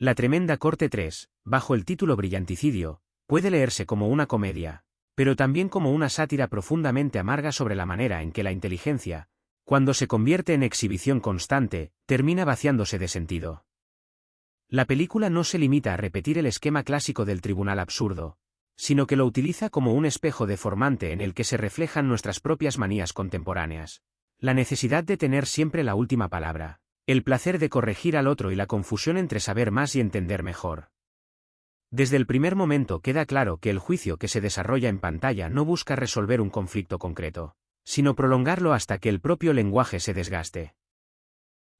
La tremenda corte 3, bajo el título Brillanticidio, puede leerse como una comedia, pero también como una sátira profundamente amarga sobre la manera en que la inteligencia, cuando se convierte en exhibición constante, termina vaciándose de sentido. La película no se limita a repetir el esquema clásico del tribunal absurdo, sino que lo utiliza como un espejo deformante en el que se reflejan nuestras propias manías contemporáneas. La necesidad de tener siempre la última palabra, el placer de corregir al otro y la confusión entre saber más y entender mejor. Desde el primer momento queda claro que el juicio que se desarrolla en pantalla no busca resolver un conflicto concreto, sino prolongarlo hasta que el propio lenguaje se desgaste.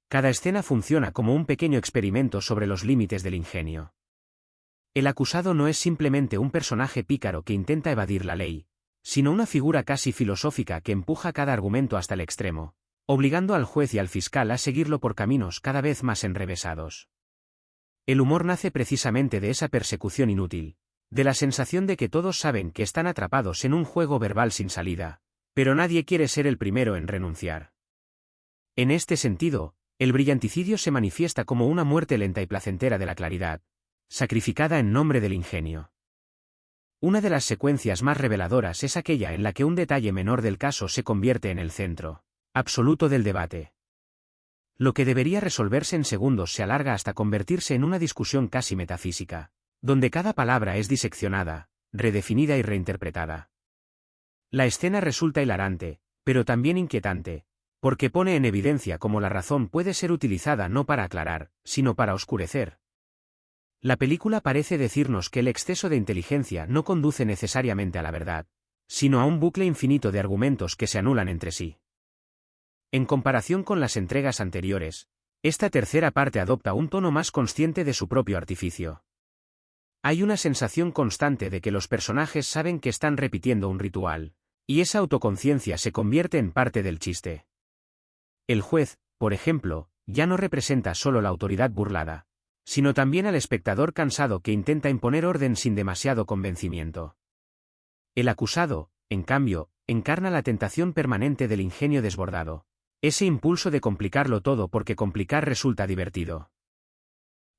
Cada escena funciona como un pequeño experimento sobre los límites del ingenio. El acusado no es simplemente un personaje pícaro que intenta evadir la ley, sino una figura casi filosófica que empuja cada argumento hasta el extremo, obligando al juez y al fiscal a seguirlo por caminos cada vez más enrevesados. El humor nace precisamente de esa persecución inútil, de la sensación de que todos saben que están atrapados en un juego verbal sin salida, pero nadie quiere ser el primero en renunciar. En este sentido, el brillanticidio se manifiesta como una muerte lenta y placentera de la claridad, sacrificada en nombre del ingenio. Una de las secuencias más reveladoras es aquella en la que un detalle menor del caso se convierte en el centro absoluto del debate. Lo que debería resolverse en segundos se alarga hasta convertirse en una discusión casi metafísica, donde cada palabra es diseccionada, redefinida y reinterpretada. La escena resulta hilarante, pero también inquietante, porque pone en evidencia cómo la razón puede ser utilizada no para aclarar, sino para oscurecer. La película parece decirnos que el exceso de inteligencia no conduce necesariamente a la verdad, sino a un bucle infinito de argumentos que se anulan entre sí. En comparación con las entregas anteriores, esta tercera parte adopta un tono más consciente de su propio artificio. Hay una sensación constante de que los personajes saben que están repitiendo un ritual, y esa autoconciencia se convierte en parte del chiste. El juez, por ejemplo, ya no representa solo la autoridad burlada, sino también al espectador cansado que intenta imponer orden sin demasiado convencimiento. El acusado, en cambio, encarna la tentación permanente del ingenio desbordado, ese impulso de complicarlo todo porque complicar resulta divertido.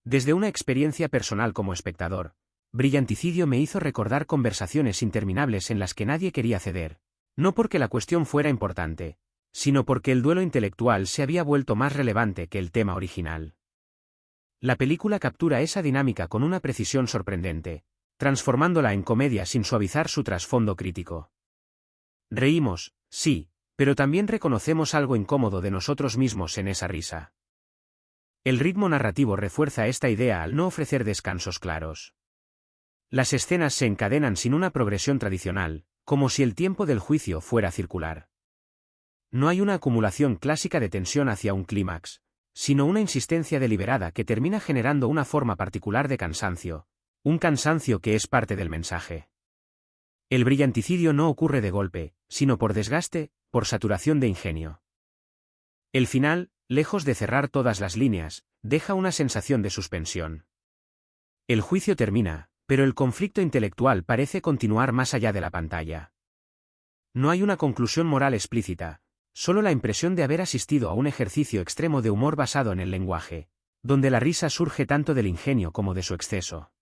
Desde una experiencia personal como espectador, Brillanticidio me hizo recordar conversaciones interminables en las que nadie quería ceder, no porque la cuestión fuera importante, sino porque el duelo intelectual se había vuelto más relevante que el tema original. La película captura esa dinámica con una precisión sorprendente, transformándola en comedia sin suavizar su trasfondo crítico. Reímos, sí, pero también reconocemos algo incómodo de nosotros mismos en esa risa. El ritmo narrativo refuerza esta idea al no ofrecer descansos claros. Las escenas se encadenan sin una progresión tradicional, como si el tiempo del juicio fuera circular. No hay una acumulación clásica de tensión hacia un clímax, sino una insistencia deliberada que termina generando una forma particular de cansancio, un cansancio que es parte del mensaje. El brillanticidio no ocurre de golpe, sino por desgaste, por saturación de ingenio. El final, lejos de cerrar todas las líneas, deja una sensación de suspensión. El juicio termina, pero el conflicto intelectual parece continuar más allá de la pantalla. No hay una conclusión moral explícita, solo la impresión de haber asistido a un ejercicio extremo de humor basado en el lenguaje, donde la risa surge tanto del ingenio como de su exceso.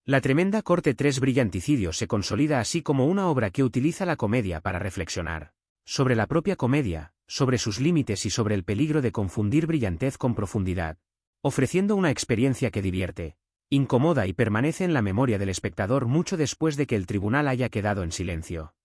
La tremenda corte 3 Brillanticidio se consolida así como una obra que utiliza la comedia para reflexionar sobre la propia comedia, sobre sus límites y sobre el peligro de confundir brillantez con profundidad, ofreciendo una experiencia que divierte, incomoda y permanece en la memoria del espectador mucho después de que el tribunal haya quedado en silencio.